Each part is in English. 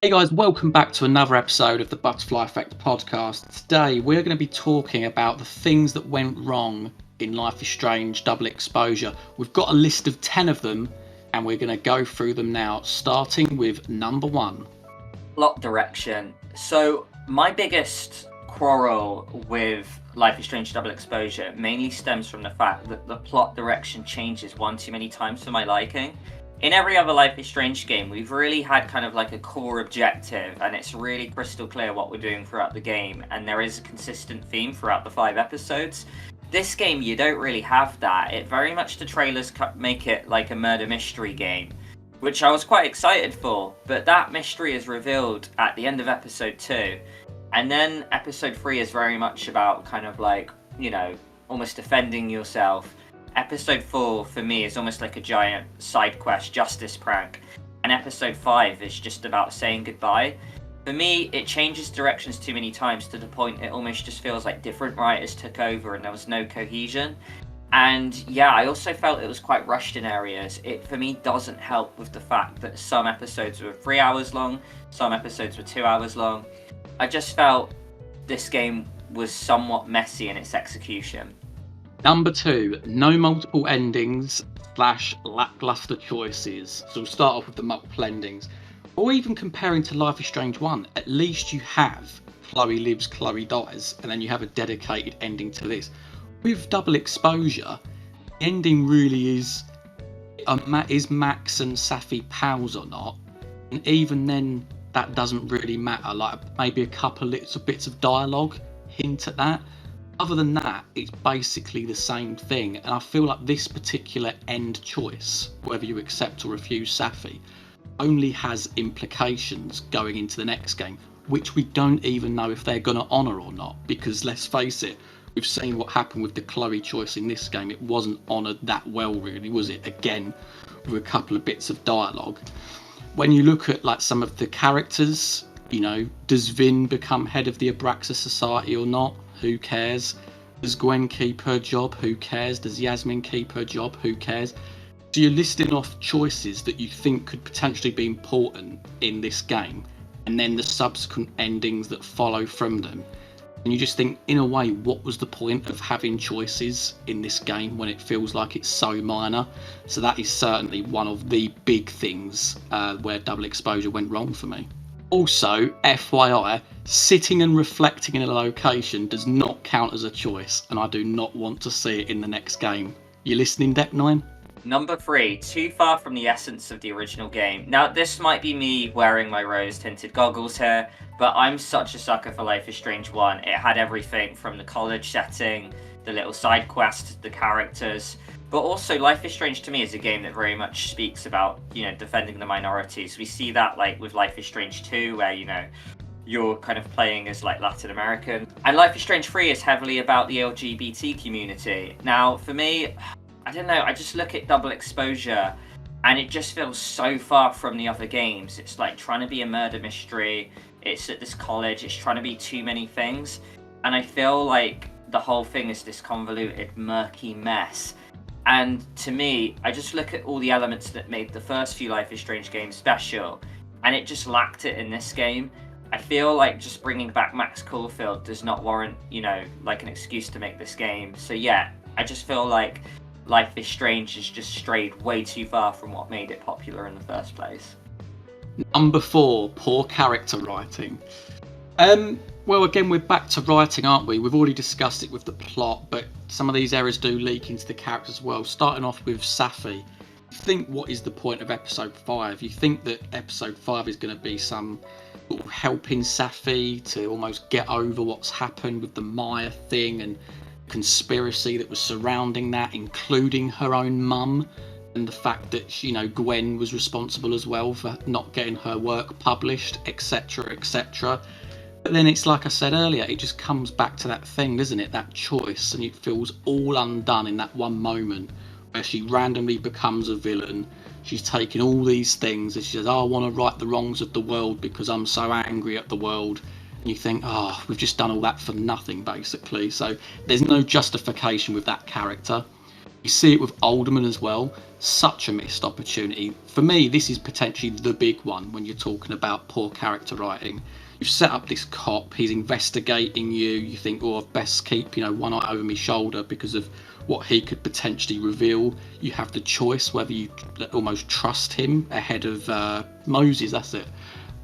Hey guys, welcome back to another episode of the Butterfly Effect podcast. Today we're going to be talking about the things that went wrong in Life is Strange Double Exposure. We've got a list of 10 of them and we're going to go through them now, starting with number 1. Plot direction. So my biggest quarrel with Life is Strange Double Exposure mainly stems from the fact that the plot direction changes one too many times for my liking. In every other Life is Strange game, we've really had kind of like a core objective, and it's really crystal clear what we're doing throughout the game, and there is a consistent theme throughout the 5 episodes. This game, you don't really have that. It very much, the trailers make it like a murder mystery game, which I was quite excited for, but that mystery is revealed at the end of episode 2, and then episode 3 is very much about kind of like, almost defending yourself. Episode 4 for me is almost like a giant side quest justice prank, and episode 5 is just about saying goodbye. For me, it changes directions too many times to the point it almost just feels like different writers took over and there was no cohesion. And yeah, I also felt it was quite rushed in areas. It for me doesn't help with the fact that some episodes were 3 hours long, some episodes were 2 hours long. I just felt this game was somewhat messy in its execution. Number 2, no multiple endings / lackluster choices. So we'll start off with the multiple endings. Or even comparing to Life is Strange 1, at least you have Chloe lives, Chloe dies, and then you have a dedicated ending to this. With Double Exposure, the ending really is Max and Safi pals or not? And even then, that doesn't really matter. Like maybe a couple little bits of dialogue hint at that. Other than that, it's basically the same thing, and I feel like this particular end choice, whether you accept or refuse Safi, only has implications going into the next game, which we don't even know if they're going to honour or not, because let's face it, we've seen what happened with the Chloe choice in this game. It wasn't honoured that well, really, was it? Again, with a couple of bits of dialogue. When you look at like some of the characters, does Vin become head of the Abraxa Society or not? Who cares? Does Gwen keep her job? Who cares? Does Yasmin keep her job? Who cares? So you're listing off choices that you think could potentially be important in this game, and then the subsequent endings that follow from them. And you just think, in a way, what was the point of having choices in this game when it feels like it's so minor? So that is certainly one of the big things where Double Exposure went wrong for me. Also, FYI, sitting and reflecting in a location does not count as a choice, and I do not want to see it in the next game. You listening, Deck 9? Number 3, too far from the essence of the original game. Now, this might be me wearing my rose-tinted goggles here, but I'm such a sucker for Life is Strange 1. It had everything from the college setting, the little side quest, the characters, but also Life is Strange to me is a game that very much speaks about, defending the minorities. We see that like with Life is Strange 2, where, you're kind of playing as like Latin American. And Life is Strange 3 is heavily about the LGBT community. Now, for me, I don't know, I just look at Double Exposure and it just feels so far from the other games. It's like trying to be a murder mystery, it's at this college, it's trying to be too many things. And I feel like the whole thing is this convoluted, murky mess. And to me, I just look at all the elements that made the first few Life is Strange games special, and it just lacked it in this game. I feel like just bringing back Max Caulfield does not warrant, like an excuse to make this game. So yeah, I just feel like Life is Strange has just strayed way too far from what made it popular in the first place. Number 4, poor character writing. Well, again, we're back to writing, aren't we? We've already discussed it with the plot, but some of these errors do leak into the characters as well. Starting off with Safi. You think, what is the point of episode 5? You think that episode 5 is going to be some sort of helping Safi to almost get over what's happened with the Maya thing and conspiracy that was surrounding that, including her own mum, and the fact that, Gwen was responsible as well for not getting her work published, etc., etc. But then it's like I said earlier, it just comes back to that thing, doesn't it? That choice, and it feels all undone in that one moment where she randomly becomes a villain. She's taking all these things and she says, I want to right the wrongs of the world because I'm so angry at the world. And you think, we've just done all that for nothing, basically. So there's no justification with that character. You see it with Alderman as well. Such a missed opportunity. For me, this is potentially the big one when you're talking about poor character writing. You've set up this cop, he's investigating you, you think, oh, I've best keep, one eye over my shoulder because of what he could potentially reveal. You have the choice whether you almost trust him ahead of Moses, that's it.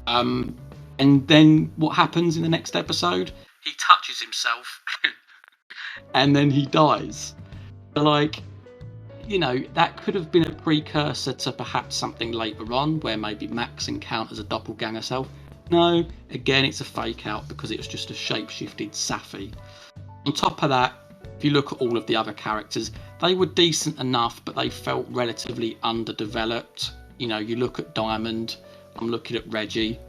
And then what happens in the next episode? He touches himself and then he dies. Like, that could have been a precursor to perhaps something later on where maybe Max encounters a doppelganger self. No, again, it's a fake out because it was just a shape-shifted Safi. On top of that, if you look at all of the other characters, they were decent enough, but they felt relatively underdeveloped. You look at Diamond, I'm looking at Reggie,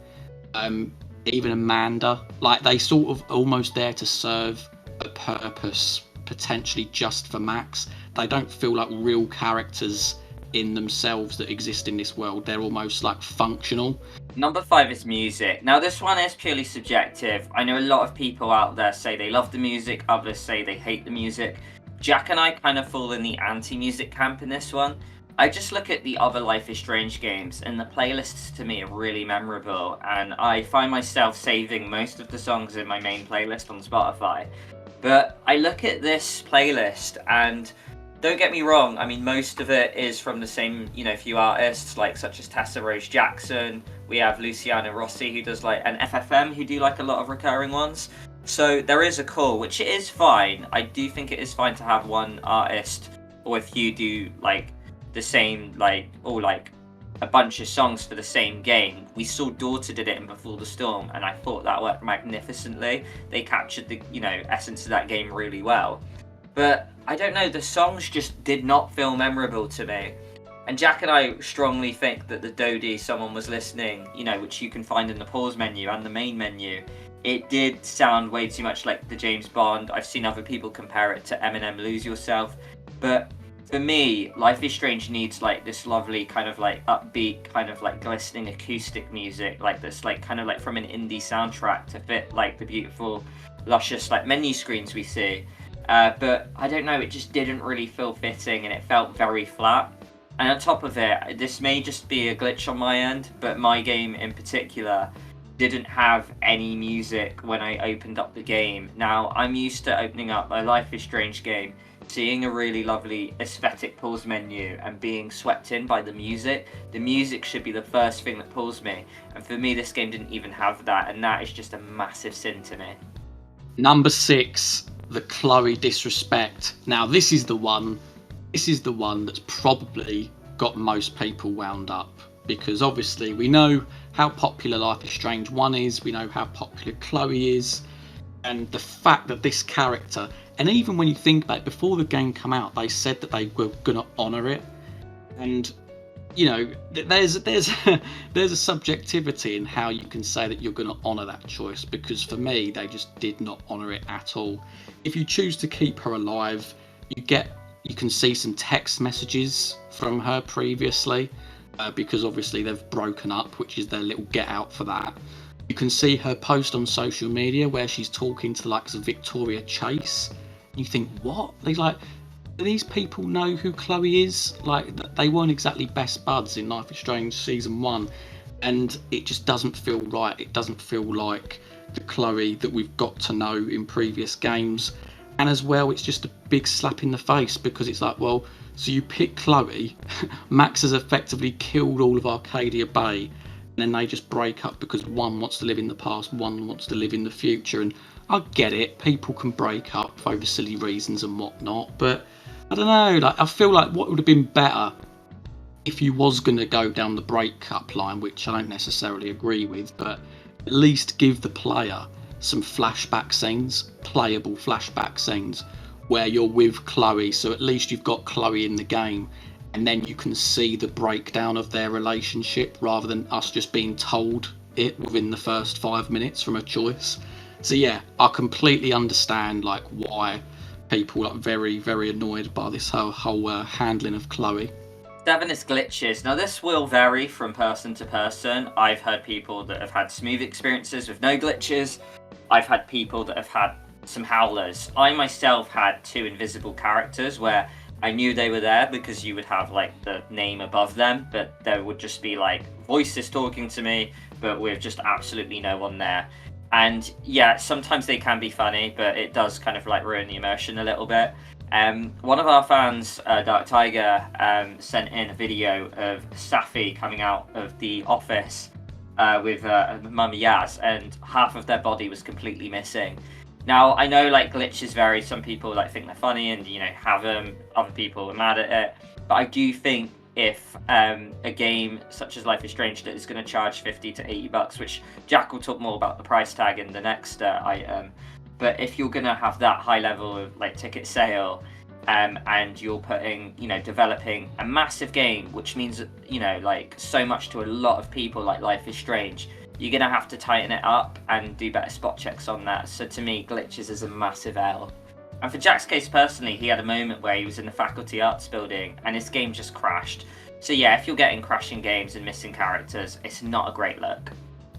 even Amanda, like they sort of almost there to serve a purpose, potentially just for Max. They don't feel like real characters in themselves that exist in this world. They're almost like functional. Number 5 is music. Now this one is purely subjective. I know a lot of people out there say they love the music, others say they hate the music. Jack and I kind of fall in the anti-music camp in this one. I just look at the other Life is Strange games and the playlists to me are really memorable, and I find myself saving most of the songs in my main playlist on Spotify. But I look at this playlist and don't get me wrong, I mean, most of it is from the same, few artists, such as Tessa Rose Jackson. We have Luciano Rossi, who does and FFM, who do a lot of recurring ones. So there is a call, which it is fine. I do think it is fine to have one artist, or if you do the same, or a bunch of songs for the same game. We saw Daughter did it in Before the Storm, and I thought that worked magnificently. They captured the, essence of that game really well. But I don't know, the songs just did not feel memorable to me. And Jack and I strongly think that the Dodie Someone Was Listening, which you can find in the pause menu and the main menu, it did sound way too much like the James Bond. I've seen other people compare it to Eminem Lose Yourself. But for me, Life is Strange needs this lovely kind of upbeat, kind of glistening acoustic music, this kind of from an indie soundtrack to fit the beautiful, luscious menu screens we see. But I don't know, it just didn't really feel fitting and it felt very flat. And on top of it, this may just be a glitch on my end, but my game in particular didn't have any music when I opened up the game. Now, I'm used to opening up a Life is Strange game, seeing a really lovely aesthetic pause menu and being swept in by the music. The music should be the first thing that pulls me. And for me, this game didn't even have that, and that is just a massive sin to me. Number 6. The Chloe disrespect. Now this is the one that's probably got most people wound up, because obviously we know how popular Life is Strange 1 is, we know how popular Chloe is, and the fact that this character, and even when you think about it, before the game came out, they said that they were going to honour it, and there's a subjectivity in how you can say that you're going to honour that choice, because for me they just did not honour it at all. If you choose to keep her alive, you can see some text messages from her previously, because obviously they've broken up, which is their little get out for that. You can see her post on social media where she's talking to the likes of Victoria Chase. You think, what? Do these people know who Chloe is? They weren't exactly best buds in Life is Strange Season 1, and it just doesn't feel right. It doesn't feel like the Chloe that we've got to know in previous games. And as well, it's just a big slap in the face, because it's well, so you pick Chloe, Max has effectively killed all of Arcadia Bay, and then they just break up because one wants to live in the past, one wants to live in the future. And I get it, people can break up for over silly reasons and whatnot, but I don't know, I feel like what would have been better if you was going to go down the break-up line, which I don't necessarily agree with, but at least give the player some flashback scenes, playable flashback scenes, where you're with Chloe, so at least you've got Chloe in the game, and then you can see the breakdown of their relationship, rather than us just being told it within the first 5 minutes from a choice. So yeah, I completely understand why people are very, very annoyed by this whole handling of Chloe. 7 is glitches. Now this will vary from person to person. I've heard people that have had smooth experiences with no glitches. I've had people that have had some howlers. I myself had 2 invisible characters where I knew they were there because you would have like the name above them, but there would just be like voices talking to me, but with just absolutely no one there. And yeah, sometimes they can be funny, but it does kind of like ruin the immersion a little bit. One of our fans, Dark Tiger, sent in a video of Safi coming out of the office with Mummy Yaz, and half of their body was completely missing. Now, I know like glitches vary. Some people like think they're funny and, have them. Other people are mad at it. But I do think if a game such as Life is Strange that is going to charge $50 to $80, which Jack will talk more about the price tag in the next item, but if you're going to have that high level of like ticket sale, and you're putting, developing a massive game, which means, like so much to a lot of people like Life is Strange, you're going to have to tighten it up and do better spot checks on that. So to me, glitches is a massive L. And for Jack's case personally, he had a moment where he was in the Faculty Arts building and his game just crashed. So yeah, if you're getting crashing games and missing characters, it's not a great look.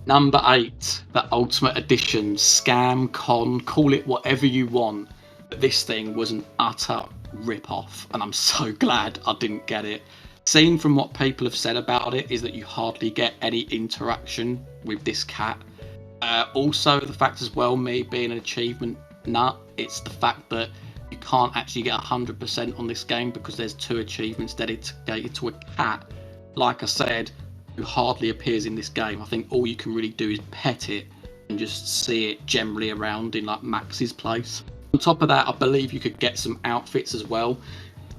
Number 8, the Ultimate Edition, scam, con, call it whatever you want. But this thing was an utter rip-off, and I'm so glad I didn't get it. Seen from what people have said about it is that you hardly get any interaction with this cat. Also, the fact as well, me being an achievement nut, it's the fact that you can't actually get 100% on this game because there's 2 achievements dedicated to a cat, like I said, who hardly appears in this game. I think all you can really do is pet it and just see it generally around in like Max's place. On top of that, I believe you could get some outfits as well.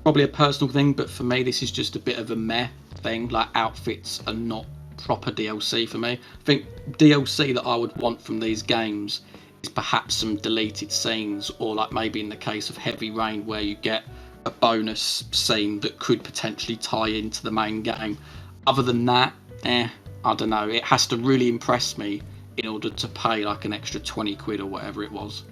Probably a personal thing, but for me this is just a bit of a meh thing. Like, outfits are not proper DLC for me. I think DLC that I would want from these games is perhaps some deleted scenes, or like maybe in the case of Heavy Rain where you get a bonus scene that could potentially tie into the main game. Other than that, I don't know, it has to really impress me in order to pay like an extra 20 quid or whatever it was.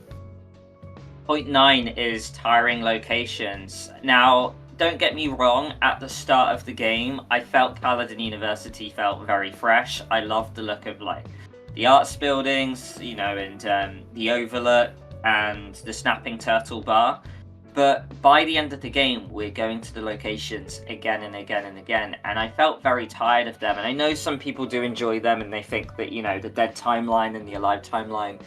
Point 9 is tiring locations. Now, don't get me wrong, at the start of the game, I felt Paladin University felt very fresh. I loved the look of like the arts buildings, and the overlook and the snapping turtle bar. But by the end of the game, we're going to the locations again and again and again, and I felt very tired of them. And I know some people do enjoy them, and they think that, the Dead timeline and the Alive timeline,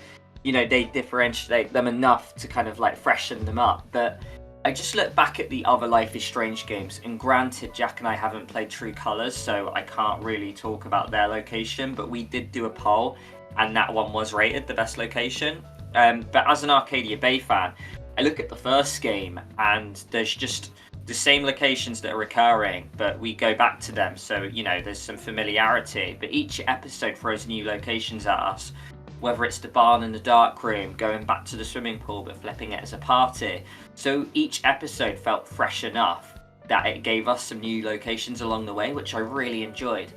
they differentiate them enough to kind of like freshen them up. But I just look back at the other Life is Strange games, and granted, Jack and I haven't played True Colors, so I can't really talk about their location, but we did do a poll, and that one was rated the best location. But as an Arcadia Bay fan, I look at the first game, and there's just the same locations that are recurring, but we go back to them, so, there's some familiarity. But each episode throws new locations at us, whether it's the barn and the dark room, going back to the swimming pool but flipping it as a party. So each episode felt fresh enough that it gave us some new locations along the way, which I really enjoyed.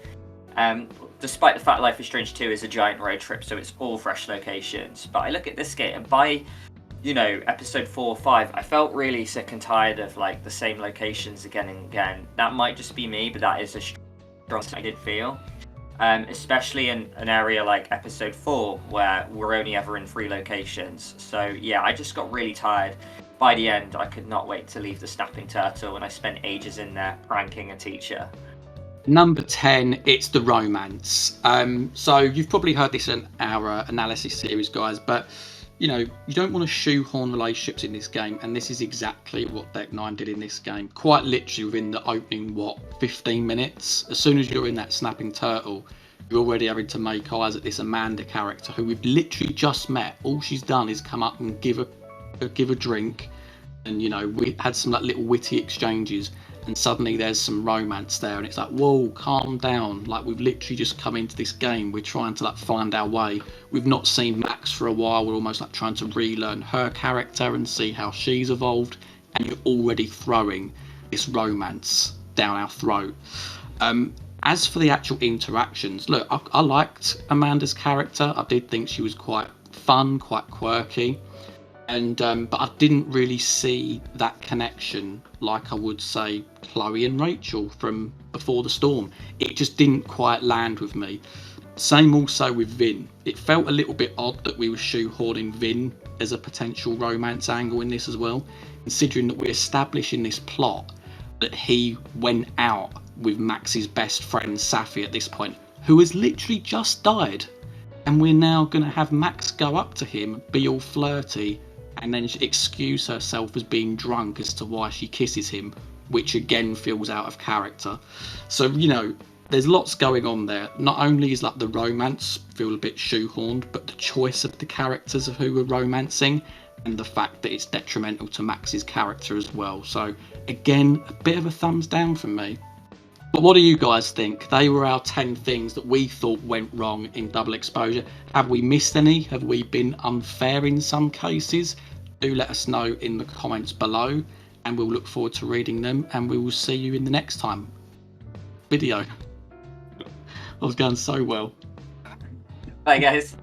Despite the fact Life is Strange 2 is a giant road trip, so it's all fresh locations. But I look at this game, and by episode 4 or 5, I felt really sick and tired of like the same locations again and again. That might just be me, but that is a strong I did feel. Especially in an area like episode 4 where we're only ever in 3 locations. So yeah, I just got really tired. By the end, I could not wait to leave the snapping turtle, and I spent ages in there pranking a teacher. Number 10, it's the romance. So you've probably heard this in our analysis series, guys, but you don't want to shoehorn relationships in this game, and this is exactly what Deck 9 did in this game. Quite literally within the opening, 15 minutes, as soon as you're in that snapping turtle, you're already having to make eyes at this Amanda character who we've literally just met. All she's done is come up and give a drink, and we had some like little witty exchanges, and suddenly there's some romance there, and it's like, whoa, calm down. Like, we've literally just come into this game, we're trying to like find our way. We've not seen Max for a while, we're almost like trying to relearn her character and see how she's evolved, and you're already throwing this romance down our throat. As for the actual interactions, look, I liked Amanda's character. I did think she was quite fun, quite quirky, and but I didn't really see that connection like I would say Chloe and Rachel from Before the Storm. It just didn't quite land with me. Same also with Vin. It felt a little bit odd that we were shoehorning Vin as a potential romance angle in this as well. considering that we're establishing this plot that he went out with Max's best friend Safi at this point, who has literally just died, and we're now going to have Max go up to him, be all flirty, and then excuse herself as being drunk as to why she kisses him, which again feels out of character. So, you know, there's lots going on there. Not only is like the romance feel a bit shoehorned, but the choice of the characters of who we're romancing, and the fact that it's detrimental to Max's character as well. So again, a bit of a thumbs down from me. But what do you guys think? They were our 10 things that we thought went wrong in Double Exposure. Have we missed any? Have we been unfair in some cases? Do let us know in the comments below, and we'll look forward to reading them, and we will see you in the next time video. I was going so well. Bye, guys.